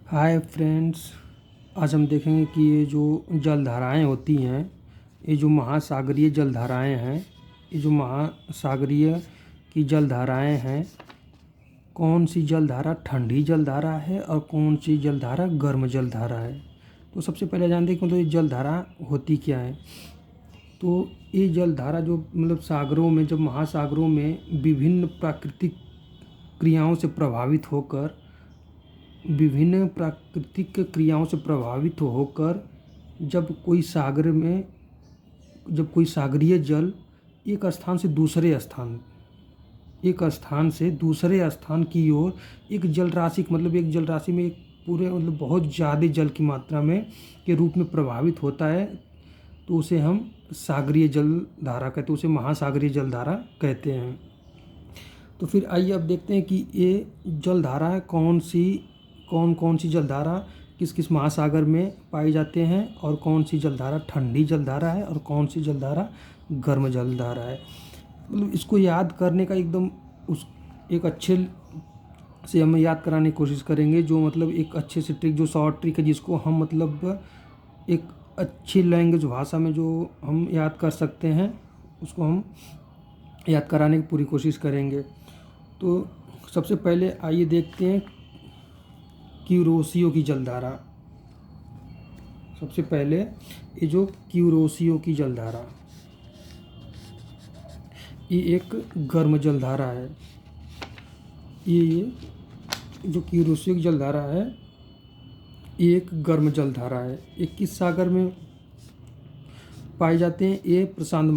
Hi friends. आज हम देखेंगे कि ये जो जलधाराएं होती हैं, ये जो महासागरीय जलधाराएं हैं, ये जो महासागरीय की जलधाराएं हैं, कौन सी जलधारा ठंडी जलधारा है और कौन सी जलधारा गर्म जलधारा है। तो सबसे पहले जानते हैं कि मतलब ये जलधारा होती क्या है। तो ये जलधारा जो मतलब सागरों में, जब महासागरों में विभिन्न प्राकृतिक क्रियाओं से प्रभावित होकर जब कोई सागरीय जल एक स्थान से दूसरे स्थान की ओर एक जल राशि में एक पूरे मतलब बहुत ज़्यादा जल की मात्रा में के रूप में प्रभावित होता है, तो उसे हम सागरीय जलधारा कहते हैं, उसे महासागरीय जलधारा कहते हैं। तो फिर आइए अब देखते हैं कि ये जलधारा है कौन कौन सी जलधारा किस किस महासागर में पाई जाते हैं, और कौन सी जलधारा ठंडी जलधारा है और कौन सी जलधारा गर्म जलधारा है। मतलब इसको याद करने का एक अच्छे से हम याद कराने की कोशिश करेंगे, जो मतलब एक अच्छे से ट्रिक, जो शॉर्ट ट्रिक है, जिसको हम मतलब एक अच्छी लैंग्वेज भाषा में जो हम याद कर सकते हैं, उसको हम याद कराने की पूरी कोशिश करेंगे। तो सबसे पहले आइए देखते हैं क्यूरोसियो की जलधारा। सबसे पहले ये जो क्यूरोसियो की जलधारा, ये एक गर्म जलधारा है। ये जो क्यूरोसियो की जलधारा है, ये एक गर्म जलधारा है। ये किस सागर में पाए जाते हैं? ये प्रशांत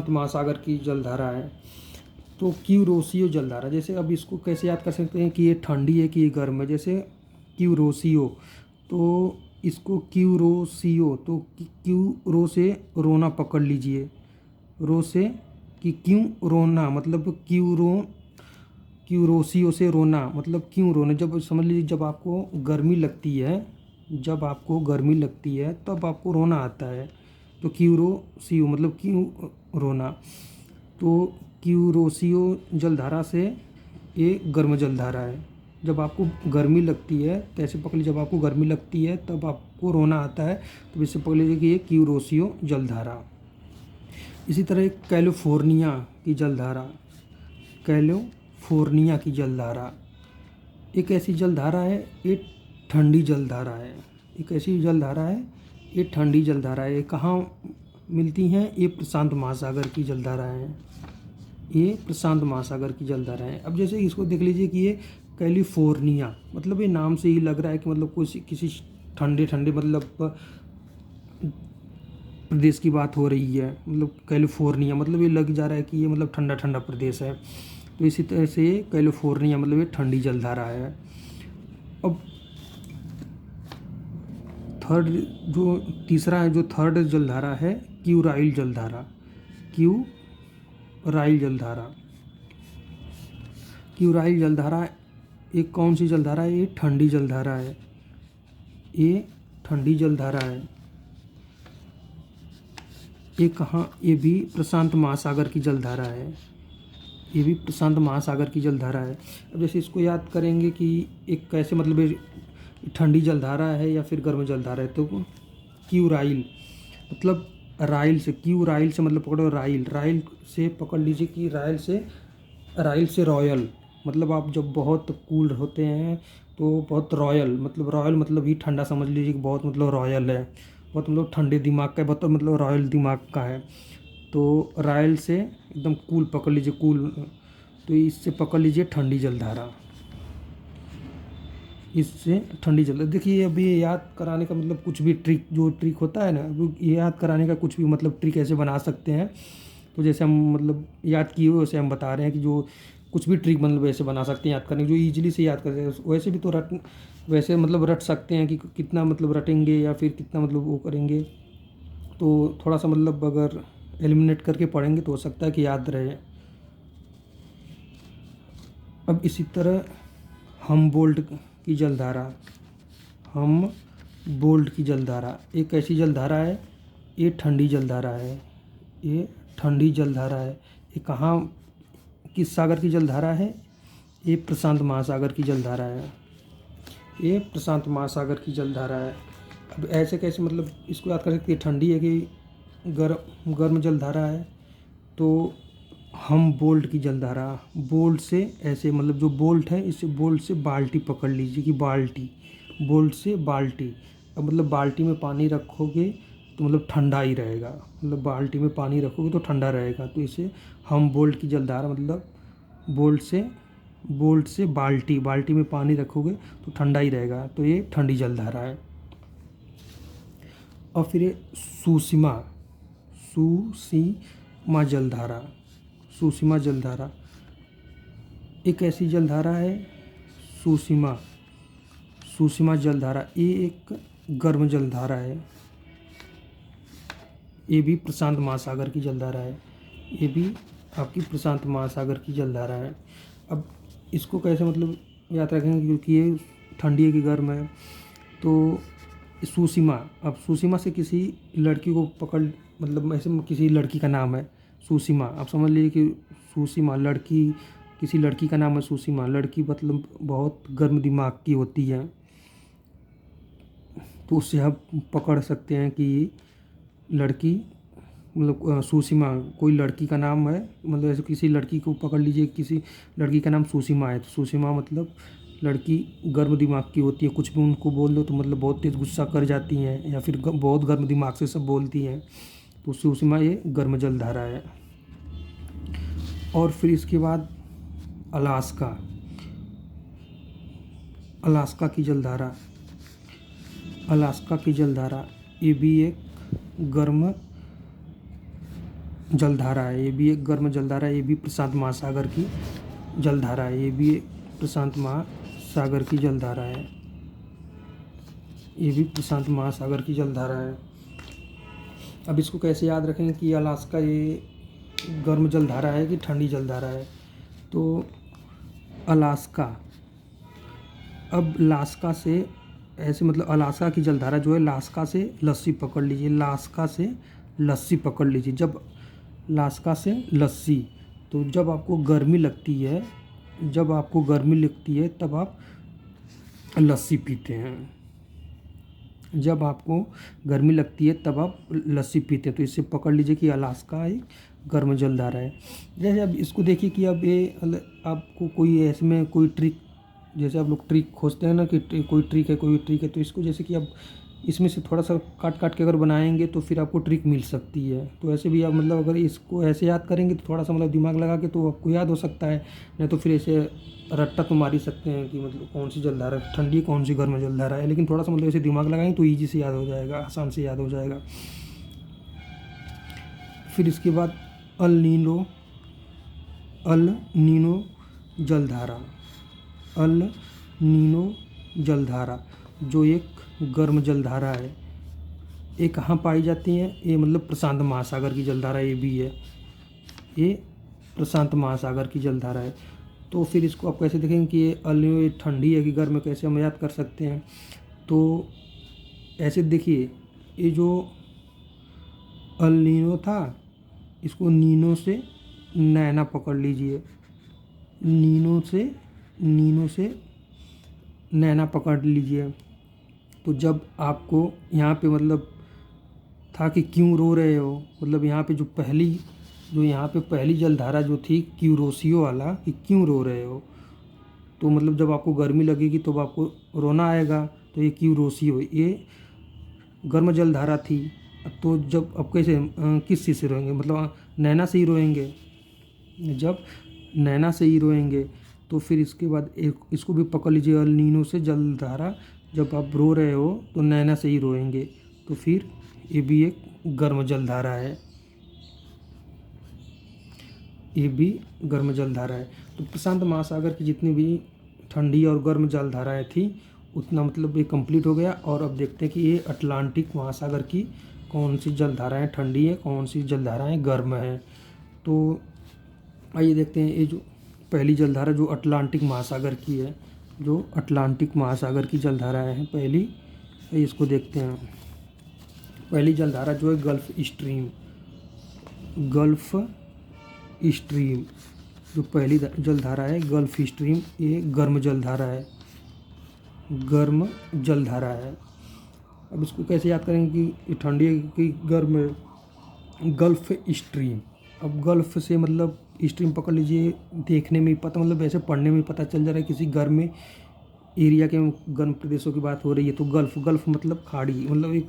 महासागर की जलधारा है। तो क्यूरोसियो जलधारा, जैसे अब इसको कैसे याद कर सकते हैं कि ये ठंडी है कि ये गर्म है। जैसे क्यूरोसियो, तो इसको क्यूरोसियो, तो क्यू रो से रोना पकड़ लीजिए, रो से कि क्यों रोना, मतलब क्यूरोसियो से रोना मतलब क्यों रोना। जब समझ लीजिए जब आपको गर्मी लगती है तब आपको रोना आता है, तो क्यूरोसियो मतलब क्यों रोना। तो क्यूरोसियो जलधारा से ये गर्म जलधारा है। जब आपको गर्मी लगती है, तो ऐसे पकड़ लीजिए, जब आपको गर्मी लगती है तब आपको रोना आता है, तो इससे पकड़ लीजिए कि ये क्यूरोसियो जलधारा। इसी तरह एक कैलिफोर्निया की जलधारा एक ऐसी जलधारा है, ये ठंडी जलधारा है। ये ठंडी जलधारा है। कहाँ मिलती हैं? ये प्रशांत महासागर की जलधारा है। अब जैसे इसको देख लीजिए कि ये कैलिफोर्निया, मतलब ये नाम से ही लग रहा है कि मतलब किसी ठंडे मतलब प्रदेश की बात हो रही है। मतलब कैलिफोर्निया मतलब ये लग जा रहा है कि ये मतलब ठंडा ठंडा प्रदेश है। तो इसी तरह से कैलिफोर्निया मतलब ये ठंडी जलधारा है। अब थर्ड जलधारा है क्यूराइल जलधारा। क्यूराइल जलधारा एक कौन सी जलधारा है? ये ठंडी जलधारा है। ये भी प्रशांत महासागर की जलधारा है। अब जैसे इसको याद करेंगे कि एक कैसे मतलब ये ठंडी जलधारा है या फिर गर्म जलधारा है। तो क्यूराइल मतलब राइल से मतलब पकड़ो राइल से पकड़ लीजिए कि राइल से रॉयल, मतलब आप जब बहुत कूल होते हैं तो बहुत रॉयल मतलब ही ठंडा समझ लीजिए कि बहुत मतलब रॉयल है, बहुत मतलब ठंडे दिमाग का है, बहुत मतलब रॉयल दिमाग का है। तो रॉयल से एकदम कूल पकड़ लीजिए, तो इससे पकड़ लीजिए ठंडी जलधारा। देखिए, अभी ये याद कराने का मतलब कुछ भी ट्रिक होता है ना, ये याद कराने का कुछ भी मतलब ट्रिक ऐसे बना सकते हैं। तो जैसे हम मतलब याद किए हुए वैसे हम बता रहे हैं कि जो कुछ भी ट्रिक मतलब वैसे बना सकते हैं याद करने की, जो ईजिली से याद कर सकते हैं। वैसे भी तो वैसे मतलब रट सकते हैं कि कितना मतलब रटेंगे या फिर कितना मतलब वो करेंगे। तो थोड़ा सा मतलब अगर एलिमिनेट करके पढ़ेंगे तो हो सकता है कि याद रहे। अब इसी तरह हम बोल्ट की जलधारा एक ऐसी जलधारा है, ये ठंडी जलधारा है। ये कहाँ किस सागर की जलधारा है? ये प्रशांत महासागर की जलधारा है। ये प्रशांत महासागर की जलधारा है। अब ऐसे कैसे मतलब इसको याद कर सकते हैं, ठंडी है कि गर्म जलधारा है। तो हम बोल्ट की जलधारा, बोल्ट से ऐसे मतलब जो बोल्ट है इससे बोल्ट से बाल्टी पकड़ लीजिए कि बाल्टी, बोल्ट से बाल्टी। अब मतलब बाल्टी में पानी रखोगे तो मतलब ठंडा ही रहेगा, मतलब बाल्टी में पानी रखोगे तो ठंडा रहेगा। तो इसे हम बोल्ट की जलधारा मतलब बोल्ट से बाल्टी, बाल्टी में पानी रखोगे तो ठंडा ही रहेगा, तो ये ठंडी जलधारा है। और फिर ये सुसीमा जलधारा, सुसीमा जलधारा एक ऐसी जलधारा है। सुसीमा जलधारा ये एक गर्म जलधारा है। ये भी प्रशांत महासागर की जलधारा है। ये भी आपकी प्रशांत महासागर की जलधारा है। अब इसको कैसे मतलब याद रखेंगे, क्योंकि ये ठंडी है कि गर्म है। तो सुसीमा, अब सुसीमा से किसी लड़की को पकड़ मतलब ऐसे किसी लड़की का नाम है सुसीमा। आप समझ लीजिए कि सुसीमा लड़की, किसी लड़की का नाम है सुसीमा। लड़की मतलब बहुत गर्म दिमाग की होती है, तो उससे आप पकड़ सकते हैं कि लड़की मतलब सुसीमा कोई लड़की का नाम है। मतलब ऐसे किसी लड़की को पकड़ लीजिए, किसी लड़की का नाम सुसीमा है, तो सुसीमा मतलब लड़की गर्म दिमाग की होती है। कुछ भी उनको बोल दो तो मतलब बहुत तेज़ गुस्सा कर जाती हैं, या फिर बहुत गर्म दिमाग से सब बोलती हैं। तो सुसीमा ये गर्म जलधारा है। और फिर इसके बाद अलास्का, अलास्का की जलधारा, अलास्का की जलधारा ये भी एक गर्म जलधारा है। ये भी एक गर्म जलधारा है। ये भी प्रशांत महासागर की जलधारा है। ये भी प्रशांत महासागर की जलधारा है। ये भी प्रशांत महासागर की जलधारा है। अब इसको कैसे याद रखें कि अलास्का ये गर्म जलधारा है कि ठंडी जलधारा है। तो अलास्का, अब लास्का से ऐसे मतलब अलास्का की जलधारा जो है, लास्का से लस्सी पकड़ लीजिए, लास्का से लस्सी पकड़ लीजिए। जब लास्का से लस्सी, तो जब आपको गर्मी लगती है, जब आपको गर्मी लगती है तब आप लस्सी पीते हैं। जब आपको गर्मी लगती है तब आप लस्सी पीते हैं। तो इससे पकड़ लीजिए कि अलास्का एक गर्म जलधारा है। जैसे अब इसको देखिए कि अब ये आपको कोई ऐसे में कोई ट्रिक, जैसे आप लोग ट्रिक खोजते हैं ना कि कोई ट्रिक है, तो इसको जैसे कि अब इसमें से थोड़ा सा काट काट के अगर बनाएंगे तो फिर आपको ट्रिक मिल सकती है। तो ऐसे भी आप मतलब अगर इसको ऐसे याद करेंगे तो थोड़ा सा मतलब दिमाग लगा के तो आपको याद हो सकता है। नहीं तो फिर ऐसे रट्टा तो मार ही सकते हैं कि मतलब कौन सी जलधारा ठंडी, कौन सी गर्म जलधारा है। लेकिन थोड़ा सा मतलब ऐसे दिमाग लगाएंगे तो ईजी से याद हो जाएगा, आसान से याद हो जाएगा। फिर इसके बाद अल नीनो जलधारा, अल नीनो जलधारा जो एक गर्म जलधारा है। ये कहाँ पाई जाती है? ये मतलब प्रशांत महासागर की जलधारा ये भी है। ये प्रशांत महासागर की जलधारा है। तो फिर इसको आप कैसे देखेंगे कि ये अल नीनो ये ठंडी है कि गर्म है, कैसे हम याद कर सकते हैं? तो ऐसे देखिए, ये जो अल नीनो था इसको नीनो से नैना पकड़ लीजिए, नीनो से नैना पकड़ लीजिए। तो जब आपको यहाँ पे मतलब था कि क्यों रो रहे हो, मतलब यहाँ पे जो पहली जलधारा जो थी क्यूरोसियो वाला कि क्यों रो रहे हो, तो मतलब जब आपको गर्मी लगेगी तो आपको रोना आएगा। तो ये क्यूरोसियो ये गर्म जलधारा थी। तो जब अब कैसे किस चीज़ से रोएंगे, मतलब नैना से ही रोएंगे। जब नैना से ही रोएंगे तो फिर इसके बाद इसको भी पकड़ लीजिए, अल नीनो से जलधारा। जब आप रो रहे हो तो नैना से ही रोएंगे, तो फिर ये भी एक गर्म जलधारा है। ये भी गर्म जलधारा है। तो प्रशांत महासागर की जितनी भी ठंडी और गर्म जलधाराएं थी उतना मतलब ये कंप्लीट हो गया। और अब देखते हैं कि ये अटलांटिक महासागर की कौन सी जलधाराएं ठंडी है, कौन सी जलधाराएं गर्म है। तो आइए देखते हैं। ये जो पहली जलधारा जो अटलांटिक महासागर की है, जो अटलांटिक महासागर की जलधाराएं हैं पहली, इसको देखते हैं। पहली जलधारा जो है गल्फ स्ट्रीम, गल्फ स्ट्रीम। जो पहली जलधारा है गल्फ स्ट्रीम, ये गर्म जलधारा है, गर्म जलधारा है। अब इसको कैसे याद करेंगे कि ये ठंडी है कि गर्म है। गल्फ स्ट्रीम, अब गल्फ से मतलब स्ट्रीम पकड़ लीजिए, देखने में ही पता मतलब ऐसे पढ़ने में ही पता चल जा रहा है किसी गर्म एरिया के गर्म प्रदेशों की बात हो रही है। तो गल्फ, गल्फ मतलब खाड़ी, मतलब एक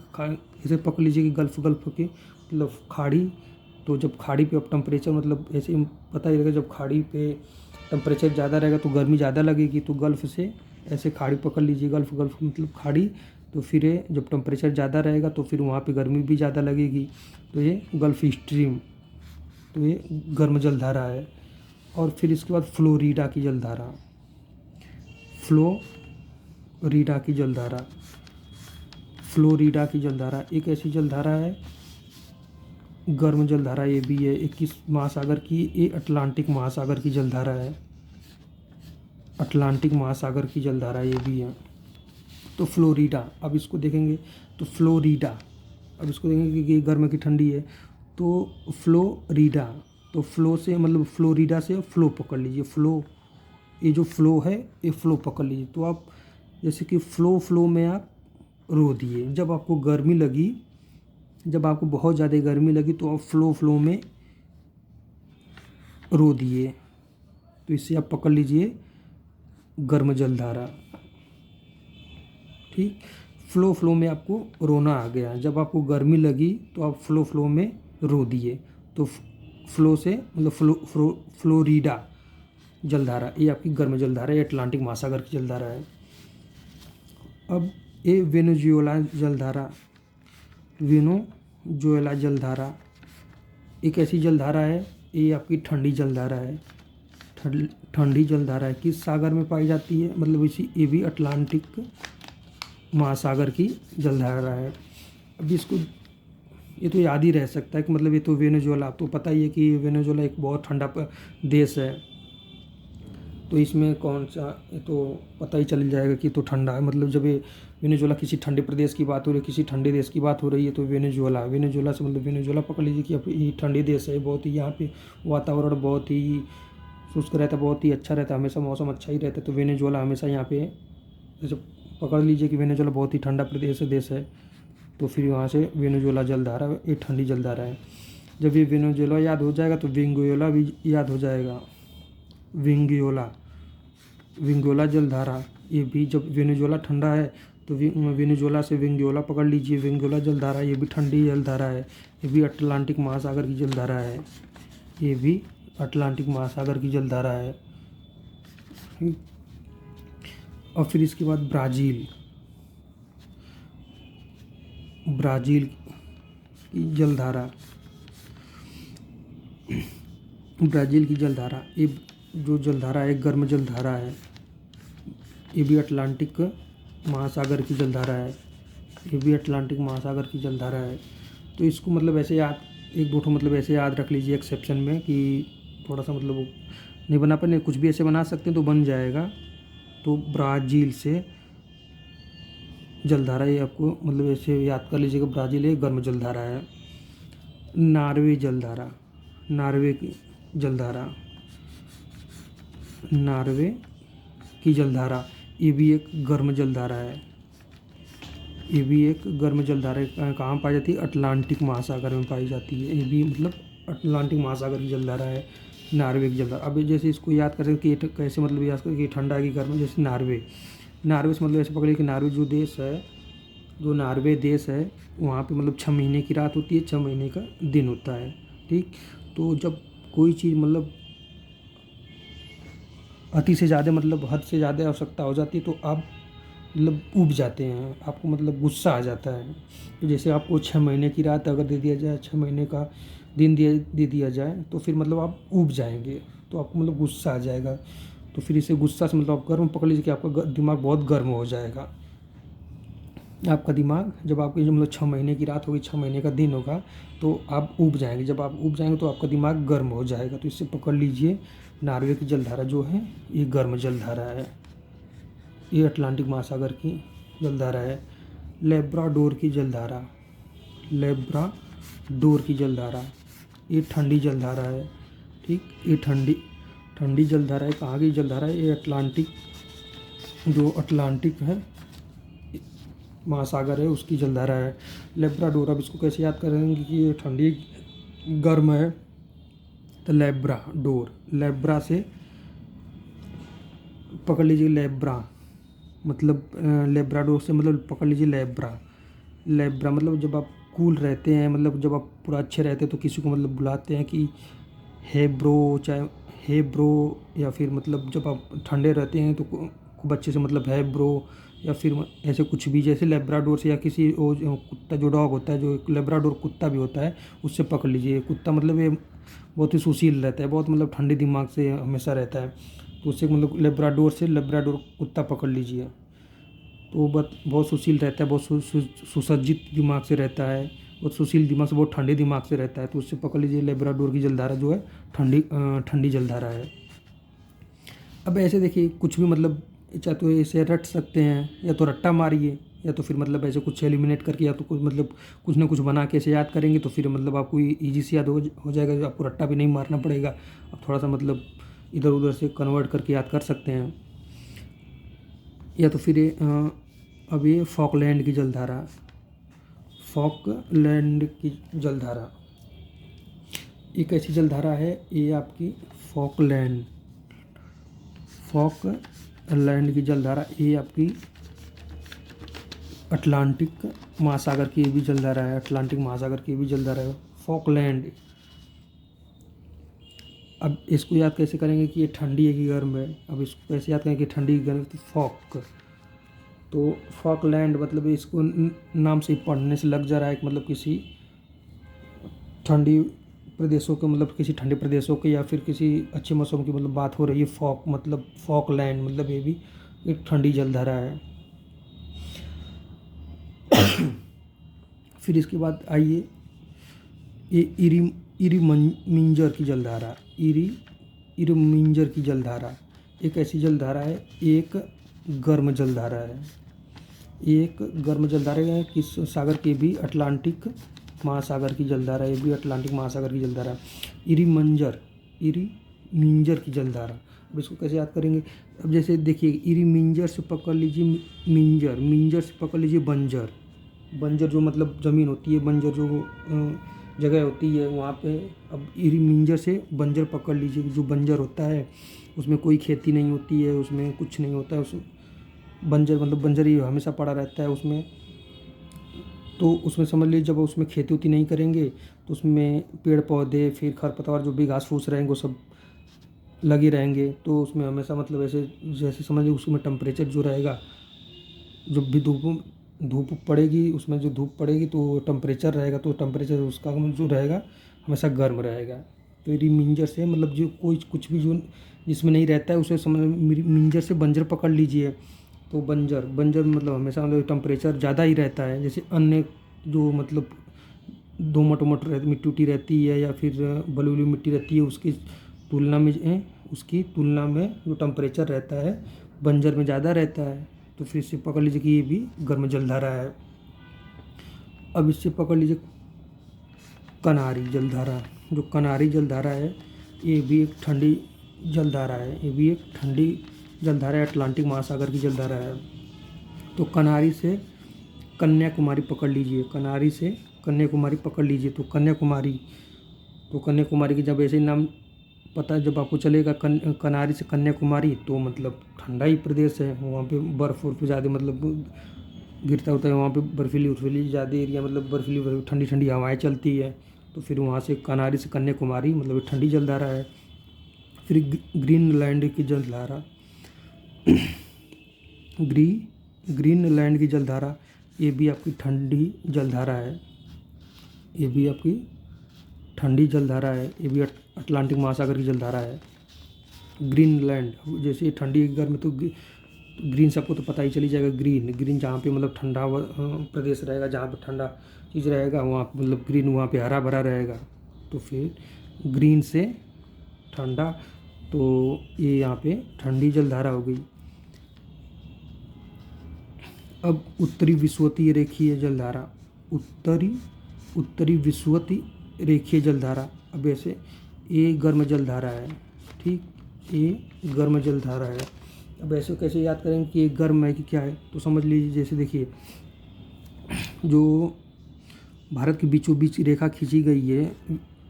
ऐसे पकड़ लीजिए कि गल्फ, गल्फ के मतलब खाड़ी। तो जब खाड़ी पे अब टेम्परेचर मतलब ऐसे ही पता ही रहेगा, जब खाड़ी पे टेम्परेचर ज़्यादा रहेगा तो गर्मी ज़्यादा लगेगी। तो गल्फ से ऐसे खाड़ी पकड़ लीजिए, गल्फ, गल्फ मतलब खाड़ी। तो फिर ये जब टेम्परेचर ज़्यादा रहेगा तो फिर वहाँ पे गर्मी भी ज़्यादा लगेगी। तो ये गल्फ स्ट्रीम, तो ये गर्म जलधारा है। और फिर इसके बाद फ्लोरिडा की जलधारा, फ्लोरिडा की जलधारा, फ्लोरिडा की जलधारा एक ऐसी जलधारा है, गर्म जलधारा ये भी है, 21 महासागर की, ये अटलांटिक महासागर की जलधारा है, अटलांटिक महासागर की जलधारा ये भी है। तो फ्लोरिडा, अब इसको देखेंगे तो फ्लोरिडा, अब इसको देखेंगे कि गर्म की ठंडी है। तो फ्लोरिडा, तो फ्लो से मतलब फ्लोरिडा से फ्लो पकड़ लीजिए, फ्लो, ये जो फ्लो है ये फ्लो पकड़ लीजिए। तो आप जैसे कि फ्लो में आप रो दिए, जब आपको गर्मी लगी, जब आपको बहुत ज़्यादा गर्मी लगी तो आप फ्लो में रो दिए। तो इससे आप पकड़ लीजिए गर्म जलधारा। ठीक, फ्लो में आपको रोना आ गया, जब आपको गर्मी लगी तो आप फ्लो में रो दिए। तो फ्लो से मतलब फ्लोरिडा जलधारा, ये आपकी गर्म जलधारा, ये अटलांटिक महासागर की जलधारा है। अब ये वेनेजुएला जलधारा, वेनेजुएला जलधारा एक ऐसी जलधारा है, ये आपकी ठंडी जलधारा है, ठंडी जलधारा है। किस सागर में पाई जाती है, मतलब इसी, ये भी अटलांटिक महासागर की जलधारा है। अब इसको ये तो याद ही रह सकता है कि मतलब ये तो वेनेजुएला, आपको पता ही है कि वेनेजुएला एक बहुत ठंडा देश है। तो इसमें कौन सा, ये तो पता ही चल जाएगा कि तो ठंडा है। मतलब जब ये वेनेजुएला किसी ठंडे प्रदेश की बात हो रही है, किसी ठंडे देश की बात हो रही है, तो वेनेजुएला, वेनेजुएला से मतलब वेनेजुएला पकड़ लीजिए कि अब ये ठंडी देश है, बहुत ही यहाँ पे वातावरण बहुत ही शुष्क रहता है, बहुत ही अच्छा रहता है, हमेशा मौसम अच्छा ही रहता है। तो वेनेजुएला हमेशा यहाँ पे जैसे पकड़ लीजिए कि वेनेजुएला बहुत ही ठंडा प्रदेश देश है। तो फिर वहाँ से वेनेजुएला जलधारा, ये ठंडी जलधारा है। जब ये वेनेजुएला याद हो जाएगा तो वेंगुएला भी याद हो जाएगा, वेंगुएला जलधारा, ये भी जब वेनेजुएला ठंडा है तो वेनेजुएला से वेंगुएला पकड़ लीजिए, वेंगुएला जलधारा, ये भी ठंडी जलधारा है, ये भी अटलांटिक महासागर की जलधारा है, ये भी अटलांटिक महासागर की जलधारा है। और फिर इसके बाद ब्राज़ील, ब्राज़ील की जलधारा, ब्राज़ील की जलधारा, ये जो जलधारा है गर्म जलधारा है, ये भी अटलांटिक महासागर की जलधारा है, ये भी अटलांटिक महासागर की जलधारा है। तो इसको मतलब ऐसे याद, एक दो ठो मतलब ऐसे याद रख लीजिए एक्सेप्शन में, कि थोड़ा सा मतलब वो नहीं बना पाए, कुछ भी ऐसे बना सकते हैं तो बन जाएगा। तो ब्राज़ील से जलधारा, ये आपको मतलब ऐसे याद कर लीजिएगा, ब्राज़ील एक गर्म जलधारा है। नॉर्वे जलधारा, नॉर्वे की जलधारा, नॉर्वे की जलधारा, ये भी एक गर्म जलधारा है, ये भी एक गर्म जलधारा है। कहाँ पाई जाती है, अटलांटिक महासागर में पाई जाती है, ये भी मतलब अटलांटिक महासागर की जलधारा है, नॉर्वे की जलधारा। अब जैसे इसको याद करें कि कैसे मतलब याद करें कि ठंडा है कि गर्म है, जैसे नॉर्वे, नॉर्वे से मतलब ऐसे पकड़िए कि नॉर्वे जो देश है, जो नॉर्वे देश है, वहाँ पे मतलब 6 महीने की रात होती है, 6 महीने का दिन होता है। ठीक, तो जब कोई चीज़ मतलब अति से ज़्यादा मतलब हद से ज़्यादा आवश्यकता हो जाती है तो आप मतलब ऊब जाते हैं, आपको मतलब गुस्सा आ जाता है। तो जैसे आपको 6 महीने की रात अगर दे दिया जाए, 6 महीने का दिन दे दिया जाए, तो फिर मतलब आप ऊब जाएंगे, तो आपको मतलब गुस्सा आ जाएगा। तो फिर इसे गुस्सा से मतलब आप गर्म पकड़ लीजिए कि आपका दिमाग बहुत गर्म हो जाएगा। आपका दिमाग जब आपकी जो मतलब 6 महीने की रात होगी, 6 महीने का दिन होगा, तो आप ऊब जाएंगे। जब आप ऊब जाएंगे तो आपका दिमाग गर्म हो जाएगा। तो इससे पकड़ लीजिए नॉर्वे की जलधारा जो है ये गर्म जलधारा है, ये अटलांटिक महासागर की जलधारा है। लेब्राडोर की जलधारा, लेब्राडोर की जलधारा, ये ठंडी जलधारा है। ठीक, ये ठंडी जलधारा है। कहाँ की जलधारा है? ये अटलांटिक, जो अटलांटिक है महासागर है उसकी जलधारा है लेब्राडोर। अब इसको कैसे याद करेंगे कि ये ठंडी गर्म है, तो लेब्राडोर, लेब्रा से पकड़ लीजिए लेब्रा, मतलब लेब्राडोर से मतलब पकड़ लीजिए लेब्रा। लेब्रा मतलब जब आप कूल रहते हैं, मतलब जब आप पूरा अच्छे रहते हैं तो किसी को मतलब बुलाते हैं कि हे ब्रो, चाहे हे ब्रो, या फिर मतलब जब आप ठंडे रहते हैं तो खूब अच्छे से मतलब है ब्रो, या फिर ऐसे कुछ भी, जैसे लेब्राडोर से या किसी वो जो कुत्ता, जो डॉग होता है, जो एक लेब्राडोर कुत्ता भी होता है, उससे पकड़ लीजिए। कुत्ता मतलब ये बहुत ही सुशील रहता है, बहुत मतलब ठंडे दिमाग से हमेशा रहता है, तो उससे मतलब लेब्राडोर से लेब्राडोर कुत्ता पकड़ लीजिए। तो बहुत सुशील रहता है, बहुत सुसज्जित दिमाग से रहता है, बहुत सुशील दिमाग से, बहुत ठंडे दिमाग से रहता है, तो उससे पकड़ लीजिए। लेब्राडोर की जलधारा जो है ठंडी जलधारा है। अब ऐसे देखिए कुछ भी मतलब चाहे तो ऐसे रट सकते हैं, या तो रट्टा मारिए, या तो फिर मतलब ऐसे कुछ एलिमिनेट करके, या तो कुछ मतलब कुछ ना कुछ बना के ऐसे याद करेंगे तो फिर मतलब आपको ईजी से याद हो जाएगा। आपको रट्टा भी नहीं मारना पड़ेगा, आप थोड़ा सा मतलब इधर उधर से कन्वर्ट करके याद कर सकते हैं। या तो फिर अब ये फॉकलैंड की जलधारा, फॉकलैंड की जलधारा एक ऐसी जलधारा है, ये आपकी फॉकलैंड की जलधारा, ये आपकी अटलांटिक महासागर की भी जलधारा है, अटलांटिक महासागर की भी जलधारा है फॉकलैंड। अब इसको याद कैसे करेंगे कि ये ठंडी है कि गर्म है? अब इसको कैसे याद करेंगे कि ठंडी गर्म? तो फॉकलैंड मतलब इसको नाम से ही पढ़ने से लग जा रहा है कि मतलब किसी ठंडी प्रदेशों के, मतलब किसी ठंडे प्रदेशों के या फिर किसी अच्छे मौसम की मतलब बात हो रही है। फॉक मतलब फॉकलैंड मतलब ये भी एक ठंडी जलधारा है। फिर इसके बाद आइए ये इरीमिंजर की जलधारा, इरीमिंजर की जलधारा एक ऐसी जलधारा है, एक गर्म जलधारा है, एक गर्म जलधारा है। किस सागर की? भी अटलांटिक महासागर की जलधारा, ये भी अटलांटिक महासागर की जलधारा। इरीमिंजर की जलधारा, अब इसको कैसे याद करेंगे? अब जैसे देखिए इरीमिंजर से पकड़ लीजिए मिंजर, मिंजर से पकड़ लीजिए बंजर, बंजर जो मतलब ज़मीन होती है, बंजर जो जगह होती है वहाँ पे। अब इरीमिंजर से बंजर पकड़ लीजिए, जो बंजर होता है उसमें कोई खेती नहीं होती है, उसमें कुछ नहीं होता है, उस बंजर मतलब बंजर ही हमेशा पड़ा रहता है उसमें। तो उसमें समझ लीजिए जब उसमें खेती उती नहीं करेंगे तो उसमें पेड़ पौधे, फिर खरपतवार जो भी घास फूस रहेंगे वो सब लगे रहेंगे, तो उसमें हमेशा मतलब ऐसे जैसे समझ लीजिए उसमें टेम्परेचर जो रहेगा, जब भी धूप पड़ेगी, उसमें जो धूप पड़ेगी तो टेम्परेचर रहेगा, तो टेम्परेचर उसका जो रहेगा हमेशा गर्म रहेगा। तो रिमिंजर से मतलब जो कोई कुछ भी जो जिसमें नहीं रहता है उसे समझ मिंजर से बंजर पकड़ लीजिए। तो बंजर बंजर मतलब हमेशा मतलब टेम्परेचर ज़्यादा ही रहता है। जैसे अन्य जो मतलब दोमट उमट मिट्टी उट्टी रहती है या फिर बलुई मिट्टी रहती है, उसकी तुलना में जो टेम्परेचर रहता है बंजर में ज़्यादा रहता है। तो फिर इससे पकड़ लीजिए कि ये भी गर्म जलधारा है। अब इससे पकड़ लीजिए कनारी जलधारा, जो कनारी जलधारा है ये भी एक ठंडी जलधारा है, ये भी एक ठंडी जलधारा है, अटलांटिक महासागर की जलधारा है। तो कनारी से कन्याकुमारी पकड़ लीजिए, कनारी से कन्याकुमारी पकड़ लीजिए। तो कन्याकुमारी की जब ऐसे ही नाम पता है, जब आपको चलेगा कनारी से कन्याकुमारी तो मतलब ठंडा ही प्रदेश है, वहाँ पे बर्फ़ उर्फ ज़्यादा मतलब गिरता होता है, वहाँ पे बर्फीली ज़्यादा एरिया, मतलब बर्फीली ठंडी ठंडी हवाएं चलती है। तो फिर वहाँ से कनारी से कन्याकुमारी मतलब ठंडी जलधारा है। फिर ग्रीनलैंड की जलधारा, ग्रीनलैंड की जलधारा, ये भी आपकी ठंडी जलधारा है, ये भी आपकी ठंडी जलधारा है, ये भी अटलांटिक महासागर की जलधारा है। ग्रीनलैंड जैसे ठंडी गर्म, तो ग्रीन सबको तो पता ही चली जाएगा, ग्रीन जहाँ पे मतलब ठंडा प्रदेश रहेगा, जहाँ पे ठंडा चीज़ रहेगा वहाँ मतलब ग्रीन, वहाँ पे हरा भरा रहेगा। तो फिर ग्रीन से ठंडा, तो ये यहाँ पे ठंडी जलधारा हो गई। अब उत्तरी विषुवतीय रेखीय जलधारा, उत्तरी विषुवतीय रेखीय जलधारा, अब ऐसे ये गर्म जलधारा है, ठीक। ये गर्म जलधारा है। अब ऐसे कैसे याद करेंगे कि ये गर्म है कि क्या है, तो समझ लीजिए जैसे देखिए जो भारत के बीचों बीच रेखा खींची गई है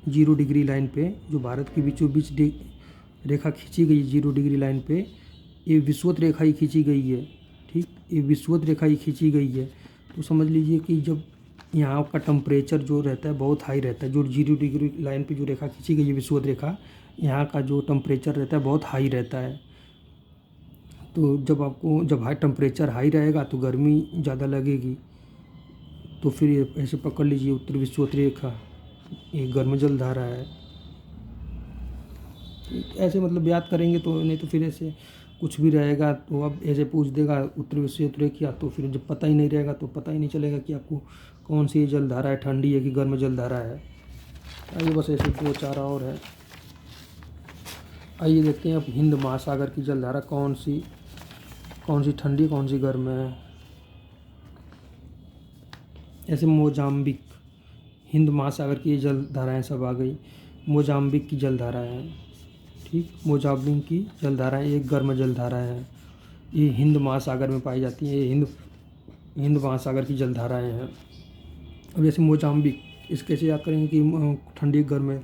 0 डिग्री लाइन पे, जो भारत के बीचों बीच रेखा खींची गई 0 डिग्री लाइन पे, ये विषुवत रेखा ही खींची गई है। ठीक, ये विषुवत रेखा ही खींची गई है। तो समझ लीजिए कि जब यहाँ का टेम्परेचर जो रहता है बहुत हाई रहता है, जो 0 डिग्री लाइन पे जो रेखा खींची गई है विषुवत रेखा, यहाँ का जो टेम्परेचर रहता है बहुत हाई रहता है। तो जब हाई टेम्परेचर हाई रहेगा तो गर्मी ज़्यादा लगेगी। तो फिर ये ऐसे पकड़ लीजिए उत्तर विषुवत रेखा ये गर्म जलधारा है। ऐसे मतलब याद करेंगे तो, नहीं तो फिर ऐसे कुछ भी रहेगा तो अब ऐसे पूछ देगा उत्तर विषुवत रेखा, तो फिर जब पता ही नहीं रहेगा तो पता ही नहीं चलेगा कि आपको कौन सी जलधारा है, ठंडी है कि गर्म जलधारा है। आइए बस ऐसे 2-4 और है। आइए देखते हैं अब हिंद महासागर की जलधारा कौन सी ठंडी कौन सी गर्म है। ऐसे मोजाम्बिक, हिंद महासागर की जलधाराएँ सब आ गई। मोजाम्बिक की जलधारा है, ठीक, मोजाम्बिक की जलधाराएँ एक गर्म जलधारा है, ये हिंद महासागर में पाई जाती है। ये हिंद महासागर की जलधाराएँ हैं। अब जैसे मोजाम्बिक, इस कैसे याद करेंगे कि ठंडी गर्म है,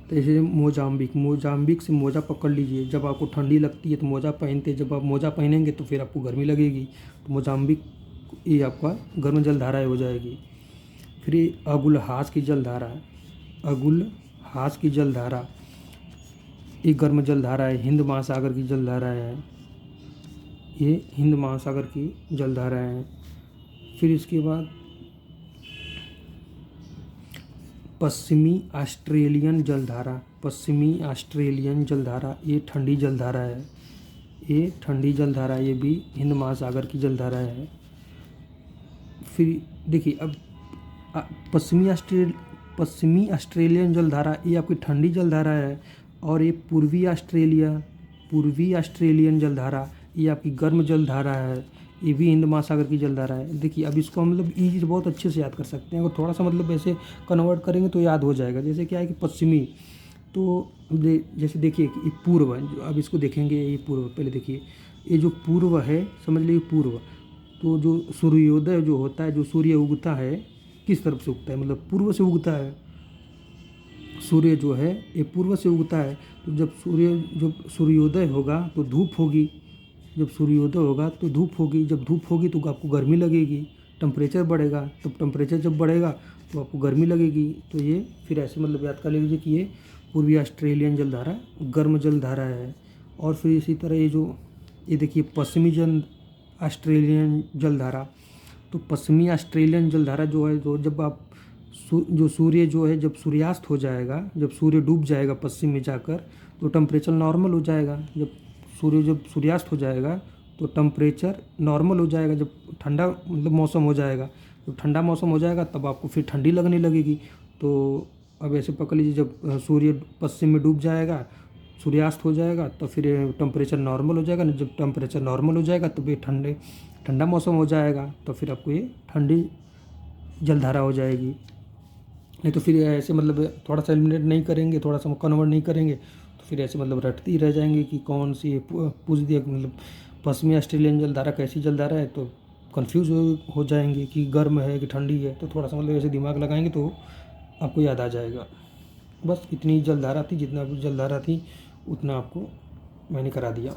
तो जैसे मोजाम्बिक से मोजा पकड़ लीजिए। जब आपको ठंडी लगती है तो मोजा पहनते, जब आप मोजा पहनेंगे तो फिर आपको गर्मी लगेगी। तो मोजाम्बिक ये आपका गर्म जलधारा हो जाएगी। फिर ये अगुलहास की जलधारा है, अगुलहास की जलधारा ये गर्म जलधारा है, हिंद महासागर की जलधारा है। ये हिंद महासागर की जलधारा है। फिर इसके बाद पश्चिमी ऑस्ट्रेलियन जलधारा, ये ठंडी जलधारा है। ये भी हिंद महासागर की जलधारा है। फिर देखिए अब पश्चिमी ऑस्ट्रेलियन जलधारा ये आपकी ठंडी जलधारा है, और ये पूर्वी ऑस्ट्रेलियन जलधारा ये आपकी गर्म जलधारा है। ये भी हिंद महासागर की जलधारा है। देखिए अब इसको हम मतलब ईजी बहुत अच्छे से याद कर सकते हैं, और थोड़ा सा मतलब ऐसे कन्वर्ट करेंगे तो याद हो जाएगा। जैसे क्या है कि पश्चिमी, तो जैसे देखिए कि पूर्व, अब इसको देखेंगे ये पूर्व। पहले देखिए ये जो पूर्व है, समझ लीजिए पूर्व, तो जो सूर्योदय जो होता है, जो सूर्य उगता है किस तरफ से उगता है, मतलब पूर्व से उगता है। सूर्य जो है ये पूर्व से उगता है। तो जब सूर्योदय होगा तो धूप होगी, जब सूर्योदय होगा तो धूप होगी, जब धूप होगी तो आपको गर्मी लगेगी, टेम्परेचर बढ़ेगा, तब टेम्परेचर जब बढ़ेगा तो आपको गर्मी लगेगी। तो ये फिर ऐसे मतलब याद कर लीजिए कि ये पूर्वी ऑस्ट्रेलियन जलधारा गर्म जलधारा है। और फिर इसी तरह ये देखिए पश्चिमी ऑस्ट्रेलियन जलधारा, तो पश्चिमी ऑस्ट्रेलियन जलधारा जो है, तो जब आप जो सूर्य जो है जब सूर्यास्त हो जाएगा, जब सूर्य डूब जाएगा पश्चिम में जाकर, तो टेम्परेचर नॉर्मल हो जाएगा। जब सूर्यास्त हो जाएगा तो टेम्परेचर नॉर्मल हो जाएगा। जब ठंडा मतलब मौसम हो जाएगा, जब ठंडा मौसम हो जाएगा तब आपको फिर ठंडी लगने लगेगी। तो अब ऐसे पकड़ लीजिए जब सूर्य पश्चिम में डूब जाएगा, सूर्यास्त हो जाएगा, तो फिर टेम्परेचर नॉर्मल हो जाएगा। जब टेम्परेचर नॉर्मल हो जाएगा तो ये ठंडा मौसम हो जाएगा, तो फिर आपको ये ठंडी जलधारा हो जाएगी। नहीं तो फिर ऐसे मतलब थोड़ा सा एलिमिनेट नहीं करेंगे, थोड़ा सा कन्वर्ट नहीं करेंगे, तो फिर ऐसे मतलब रटती ही रह जाएंगे कि कौन सी पूछ दिया मतलब पश्चिमी ऑस्ट्रेलियन जलधारा कैसी जलधारा है, तो कंफ्यूज हो जाएंगे कि गर्म है कि ठंडी है। तो थोड़ा सा मतलब ऐसे दिमाग लगाएंगे तो आपको याद आ जाएगा। बस इतनी जलधारा थी, जितना भी जलधारा थी उतना आपको मैंने करा दिया।